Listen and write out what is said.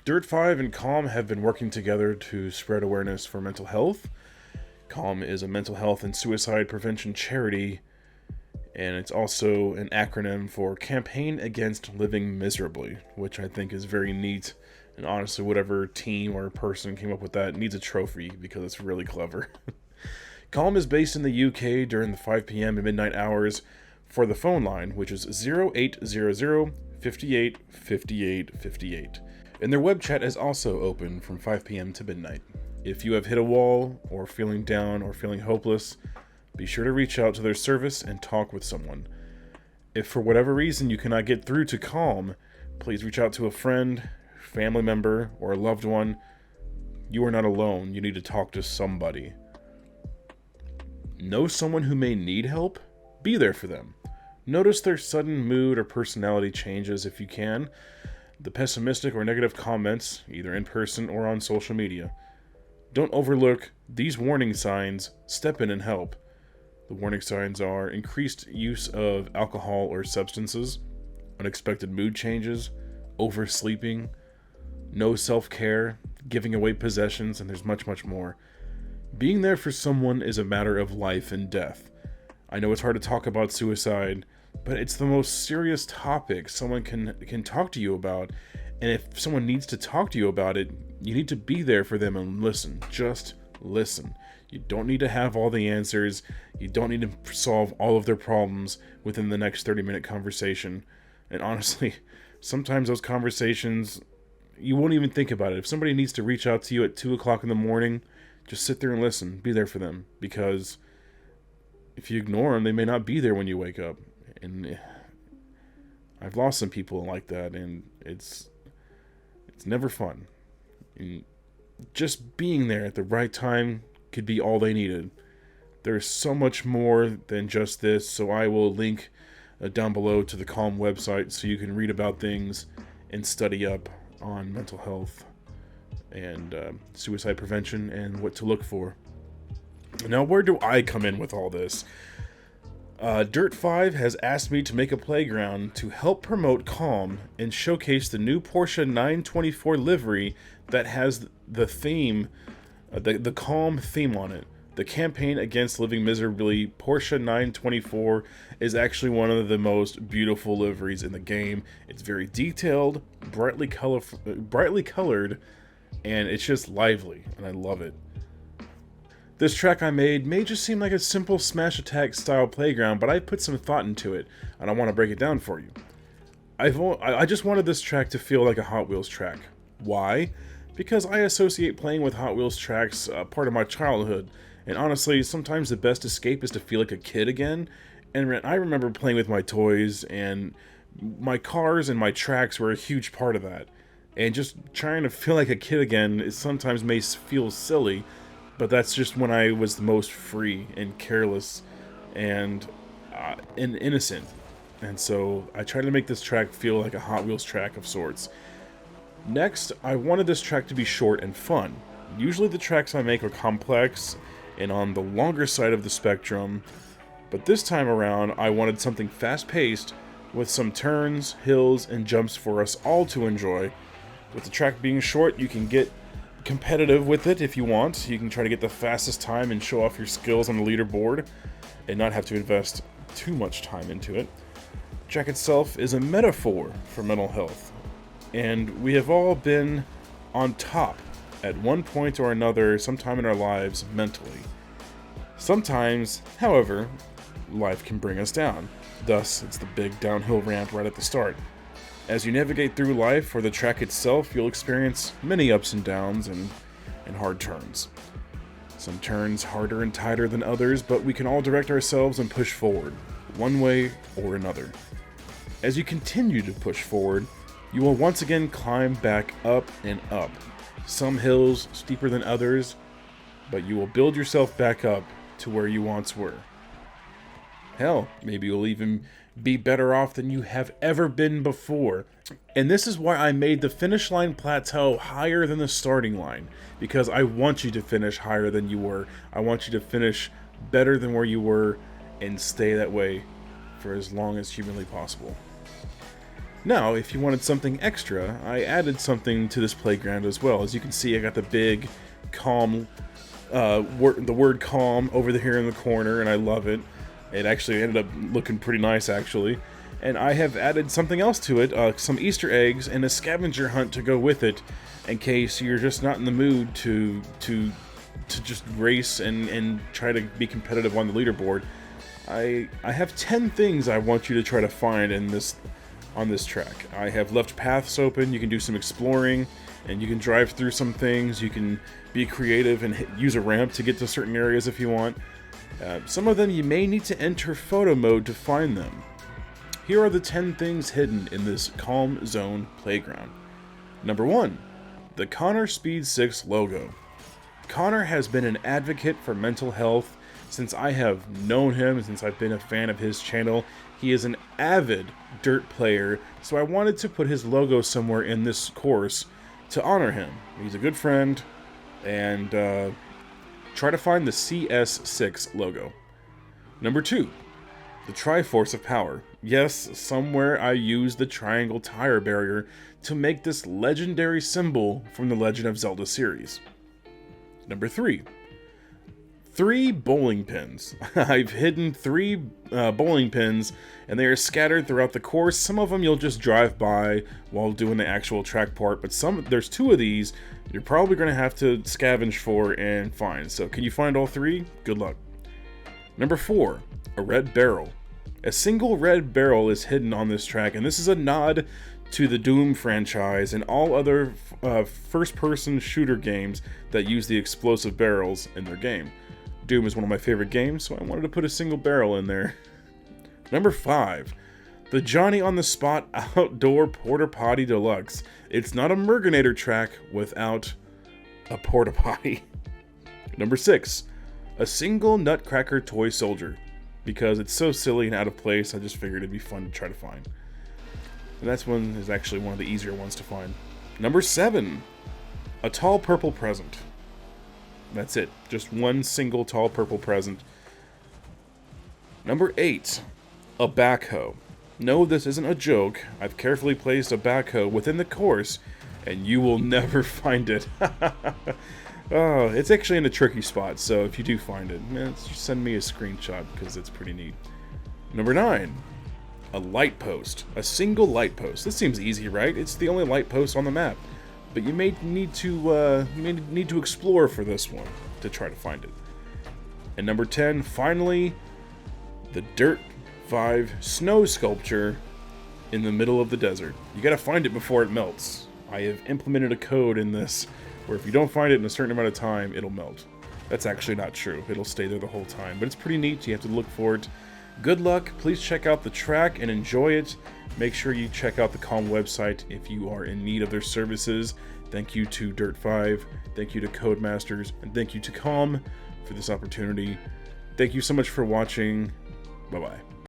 Dirt 5 and Calm have been working together to spread awareness for mental health. Calm is a mental health and suicide prevention charity, and it's also an acronym for Campaign Against Living Miserably, which I think is very neat. And honestly, whatever team or person came up with that needs a trophy because it's really clever. Calm is based in the UK during the 5 p.m. and midnight hours for the phone line, which is 0800 58 58 58. And their web chat is also open from 5 p.m. to midnight. If you have hit a wall, or feeling down, or feeling hopeless, be sure to reach out to their service and talk with someone. If for whatever reason you cannot get through to Calm, please reach out to a friend, family member, or a loved one. You are not alone. You need to talk to somebody. Know someone who may need help? Be there for them. Notice their sudden mood or personality changes if you can. The pessimistic or negative comments, either in person or on social media. Don't overlook these warning signs. Step in and help. The warning signs are increased use of alcohol or substances, unexpected mood changes, oversleeping, no self-care, giving away possessions, and there's much, much more. Being there for someone is a matter of life and death. I know it's hard to talk about suicide, but it's the most serious topic someone can talk to you about. And if someone needs to talk to you about it, you need to be there for them and listen. Just listen. You don't need to have all the answers. You don't need to solve all of their problems within the next 30-minute conversation. And honestly, sometimes those conversations, you won't even think about it. If somebody needs to reach out to you at 2 o'clock in the morning, just sit there and listen. Be there for them. Because if you ignore them, they may not be there when you wake up. And I've lost some people like that, and it's never fun. And just being there at the right time could be all they needed. There's so much more than just this, so I will link down below to the Calm website so you can read about things and study up on mental health and suicide prevention and what to look for. Now, where do I come in with all this? Dirt 5 has asked me to make a playground to help promote Calm and showcase the new Porsche 924 livery that has the theme, the Calm theme on it. The Campaign Against Living Miserably Porsche 924 is actually one of the most beautiful liveries in the game. It's very detailed, brightly colored, and it's just lively, and I love it. This track I made may just seem like a simple Smash Attack style playground, but I put some thought into it, and I want to break it down for you. I just wanted this track to feel like a Hot Wheels track. Why? Because I associate playing with Hot Wheels tracks part of my childhood, and honestly, sometimes the best escape is to feel like a kid again, and I remember playing with my toys, and my cars and my tracks were a huge part of that. And just trying to feel like a kid again sometimes may feel silly, but that's just when I was the most free and careless and innocent. And so I tried to make this track feel like a Hot Wheels track of sorts. Next, I wanted this track to be short and fun. Usually the tracks I make are complex and on the longer side of the spectrum, but this time around I wanted something fast-paced with some turns, hills, and jumps for us all to enjoy. With the track being short, you can get competitive with it if you want. You can try to get the fastest time and show off your skills on the leaderboard and not have to invest too much time into it. The track itself is a metaphor for mental health, and we have all been on top at one point or another sometime in our lives mentally. Sometimes, however, life can bring us down. Thus, it's the big downhill ramp right at the start. As you navigate through life or the track itself, you'll experience many ups and downs and hard turns. Some turns harder and tighter than others, but we can all direct ourselves and push forward, one way or another. As you continue to push forward, you will once again climb back up and up. Some hills steeper than others, but you will build yourself back up to where you once were. Hell, maybe you'll even be better off than you have ever been before. And this is why I made the finish line plateau higher than the starting line, because I want you to finish higher than you were. I want you to finish better than where you were and stay that way for as long as humanly possible. Now, if you wanted something extra, I added something to this playground as well. As you can see, I got the big calm, the word calm over here in the corner, and I love it. It actually ended up looking pretty nice, actually. And I have added something else to it, some Easter eggs and a scavenger hunt to go with it, in case you're just not in the mood to just race and try to be competitive on the leaderboard. I have 10 things I want you to try to find on this track. I have left paths open. You can do some exploring, and you can drive through some things. You can be creative and use a ramp to get to certain areas if you want. Some of them you may need to enter photo mode to find them. Here are the 10 things hidden in this Calm Zone playground. Number 1. The Connor Speed 6 logo. Connor has been an advocate for mental health since I have known him, since I've been a fan of his channel. He is an avid dirt player, so I wanted to put his logo somewhere in this course to honor him. He's a good friend, and try to find the CS6 logo. Number 2, the Triforce of Power. Yes, somewhere I used the triangle tire barrier to make this legendary symbol from the Legend of Zelda series. Number 3, 3 bowling pins. I've hidden 3 bowling pins, and they are scattered throughout the course. Some of them you'll just drive by while doing the actual track part, but there's 2 of these you're probably going to have to scavenge for and find. So can you find all 3? Good luck. Number 4, a red barrel. A single red barrel is hidden on this track, and this is a nod to the Doom franchise and all other first-person shooter games that use the explosive barrels in their game. Doom is one of my favorite games, so I wanted to put a single barrel in there. Number 5, the Johnny on the Spot Outdoor Port-o-potty Deluxe. It's not a Merginator track without a port-o-potty. Number 6, a single Nutcracker toy soldier. Because it's so silly and out of place, I just figured it'd be fun to try to find. And that's one is actually one of the easier ones to find. Number 7, a tall purple present. That's it. Just one single tall purple present. Number 8, a backhoe. No, this isn't a joke. I've carefully placed a backhoe within the course, and you will never find it. Oh, it's actually in a tricky spot, so if you do find it, just send me a screenshot, because it's pretty neat. Number 9, a light post. A single light post. This seems easy, right? It's the only light post on the map. But you may need to explore for this one to try to find it. And number 10, finally, the Dirt 5 snow sculpture in the middle of the desert. You gotta find it before it melts. I have implemented a code in this where if you don't find it in a certain amount of time, it'll melt. That's actually not true. It'll stay there the whole time, but it's pretty neat. You have to look for it. Good luck. Please check out the track and enjoy it. Make sure you check out the Calm website if you are in need of their services. Thank you to Dirt 5. Thank you to Codemasters. And thank you to Calm for this opportunity. Thank you so much for watching. Bye-bye.